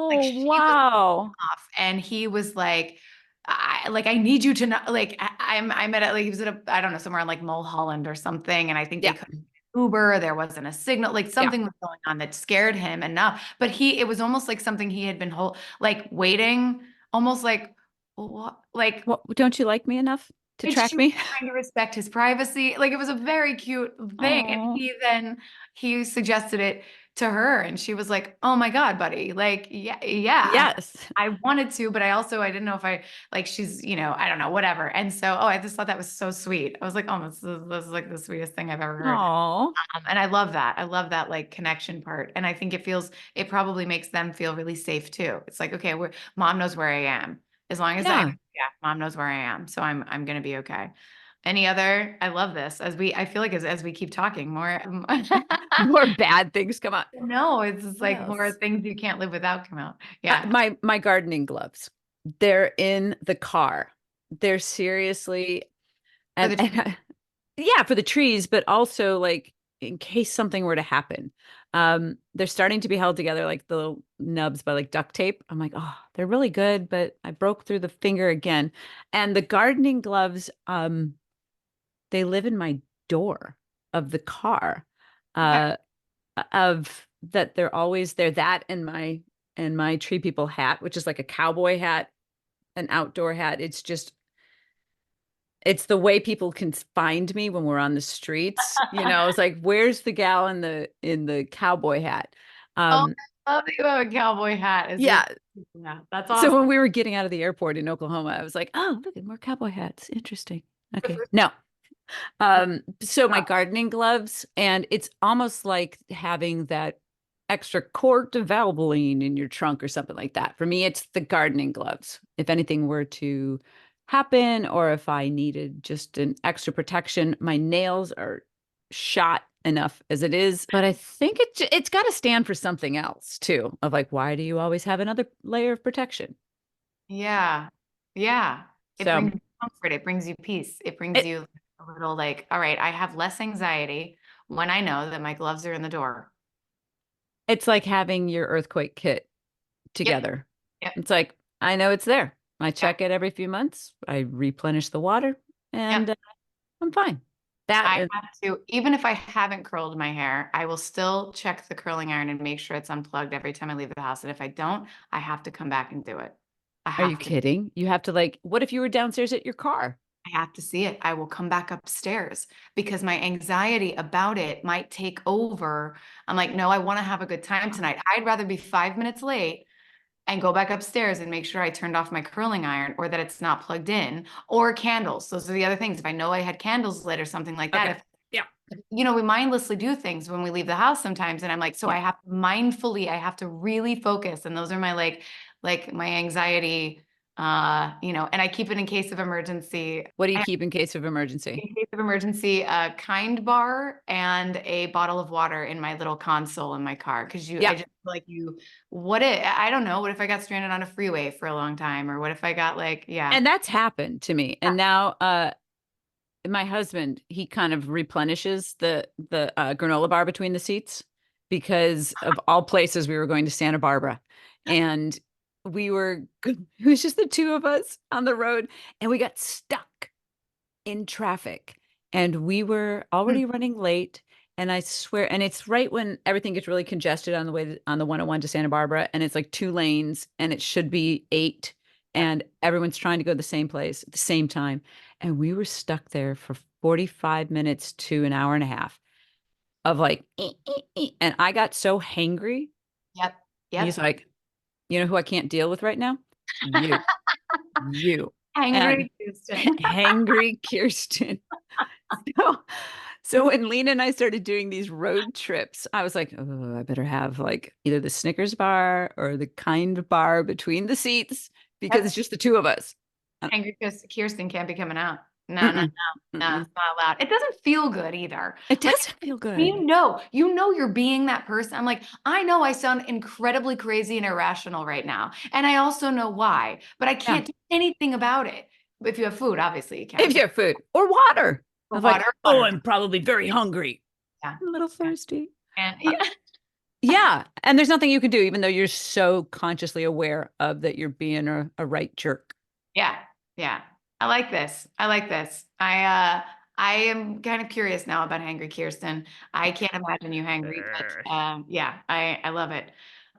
Like Oh, she was wow. off and he was like, I need you to know, like, I'm at, like, he was at I don't know, somewhere on like Mulholland or something. And I think they Yeah. couldn't Uber. There wasn't a signal, like Yeah. something was going on that scared him enough. But it was almost like something he had been like waiting, almost like, what, like, Well, don't you like me enough to and track she was me? trying to respect his privacy. Like it was a very cute thing. And Oh, he suggested it to her and she was like, "Oh my God, buddy. Like, yeah, yeah. yes. I wanted to, but I didn't know if like she's, I don't know, whatever." And so, I just thought that was so sweet. I was like, "Oh, this is like the sweetest thing I've ever heard." Oh, And I love that. I love that like connection part. And I think it probably makes them feel really safe too. It's like, okay, mom knows where I am. As long as yeah. yeah, mom knows where I am. So I'm gonna be okay. I love this I feel like as we keep talking more, More bad things come out. no, it's just What like more else? things you can't live without come out. Yeah. My gardening gloves. They're in the car. They're seriously For and the and yeah, for the trees, but also like in case something were to happen. They're starting to be held together like the little nubs by like duct tape. I'm like, oh, they're really good, but I broke through the finger again. And the gardening gloves, they live in my door of the car. okay. Uh, of that they're that and my tree people hat, which is like a cowboy hat, an outdoor hat. It's the way people can find me when we're on the streets. It's like, where's the gal in the cowboy hat? Oh, Um, I love that you have a cowboy hat as your yeah. yeah, that's So awesome. when we were getting out of the airport in Oklahoma, I was like, oh, look at more cowboy hats. Interesting. The Okay. first No. So my time. gardening gloves, and it's almost like having that extra quart of Valvoline in your trunk or something like that. For me, it's the gardening gloves. If anything were to happen, or if I needed just an extra protection, my nails are shot enough as it is. But I think it's got to stand for something else too. Of like, why do you always have another layer of protection? Yeah. Yeah. It So brings you comfort. It brings you peace. It brings it, you a little like, all right, I have less anxiety when I know that my gloves are in the door. it's like having your earthquake kit Yep. together. Yep. It's like, I know it's there. I Yeah. check it every few months. I replenish the water Yep. and I'm fine. That I and have to, even if I haven't curled my hair, I will still check the curling iron and make sure it's unplugged every time I leave the house. And if I don't, I have to come back and do it. I are you have to. kidding? You have to like, what if you were downstairs at your car? I have to see it. I will come back upstairs because my anxiety about it might take over. I'm like, no, I want to have a good time tonight. I'd rather be 5 minutes late and go back upstairs and make sure I turned off my curling iron or that it's not plugged in or candles. Those are the other things. If I know I had candles lit or something like that, Okay. if Yeah. we mindlessly do things when we leave the house sometimes. And I'm like, so Yeah. I have to really focus. And those are my like my anxiety, and I keep it in case of emergency. What do you keep in case of emergency? In case of emergency, a Kind bar and a bottle of water in my little console in my car. Cause I Yeah. just like I don't know, what if I got stranded on a freeway for a long time? Or what if I got like, yeah. And that's happened to me. And now my husband, he kind of replenishes the granola bar between the seats because of all places we were going to Santa Barbara. And it was just the two of us on the road and we got stuck in traffic and we were Mm, already running late. And I swear, and it's right when everything gets really congested on the way on the 101 to Santa Barbara, and it's like two lanes, and it should be eight, yep. and everyone's trying to go to the same place at the same time. And we were stuck there for 45 minutes to an hour and a half of like, and I got so hangry. Yep. He's Yep. like, you know who I can't deal with right now? You, you. And Angry Houston. hangry Kirsten. So, so when Lena and I started doing these road trips, I was like, oh, I better have like either the Snickers bar or the kind bar between the seats because Yep. it's just the two of us. Uh, Angry Kirsten can't be coming out. No, no, Mm-mm, no, no, mm-mm. it's not allowed. It doesn't feel good either. It Like, doesn't feel good. you know, you're being that person. I'm like, I know I sound incredibly crazy and irrational right now. And I also know why, but I Yeah. can't do anything about it. If you have food, obviously you can. If So you have food or water, for I'm like, water, oh, water. I'm probably very hungry. Yeah. I'm a little Yeah. thirsty. And Uh, yeah. yeah. And there's nothing you can do, even though you're so consciously aware of that you're being a right jerk. Yeah. Yeah. I like this. I like this. I am kind of curious now about Hangry Kirsten. I can't imagine you hangry, but yeah, I love it.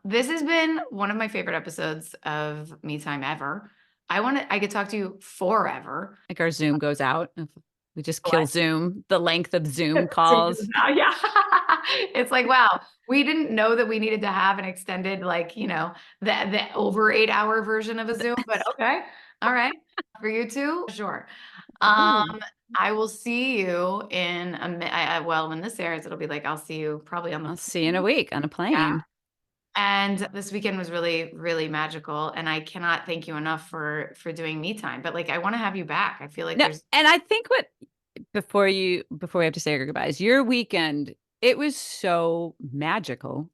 This has been one of my favorite episodes of Me Time ever. I could talk to you forever. Like our Zoom goes out. If we just kill What? Zoom, the length of Zoom calls. Yeah. It's like, wow, we didn't know that we needed to have an extended, like, the over 8 hour version of a Zoom, but okay. All right. For you two, sure. Um, Ooh, I will see you in well, when this airs, it'll be like, I'll see you probably on the I'll see you in a plane. week on a Yeah. plane. And this weekend was really, really magical. And I cannot thank you enough for doing me time. But like, I want to have you back. I feel like No, there's and I think what before we have to say our goodbyes, your weekend, it was so magical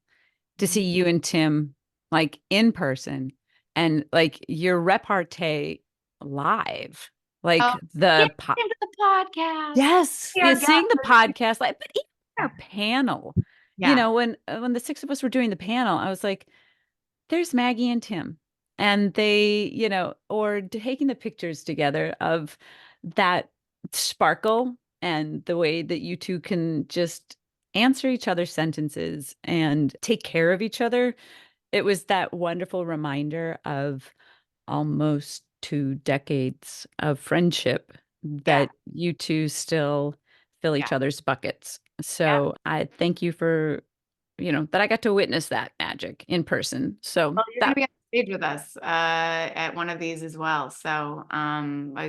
to see you and Tim like in person and like your repartee live. oh, Like get into the podcast. yes, We yeah, are seeing the gathered. podcast, like, but even our panel, Yeah. when the six of us were doing the panel, I was like, there's Maggie and Tim, and they, or taking the pictures together of that sparkle and the way that you two can just answer each other's sentences and take care of each other. It was that wonderful reminder of almost 2 decades of friendship Yeah. that you two still fill Yeah. each other's buckets. Yeah. So I thank you for, that I got to witness that magic in person. So Well, you're gonna that, be on stage with us at one of these as well. So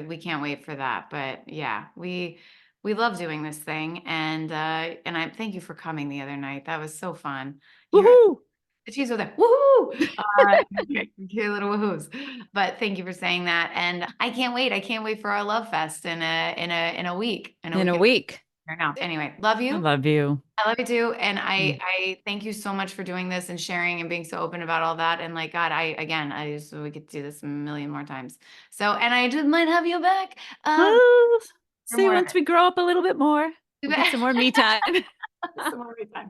we can't wait for that. But yeah, we love doing this thing, and I thank you for coming the other night. That was so fun. You're woohoo, the cheese was there. Woohoo! Okay, little woohoos. But thank you for saying that. And I can't wait. I can't wait for our love fest in a week. In a in week a and week. now. Anyway, love I you. love you. I love you too. And Mm. I thank you so much for doing this and sharing and being so open about all that. And like, God, I just, we could do this a million more times. So, and I just might have you back, Well, for see, more, once we grow up a little bit more, we'll get some more me time. some more time.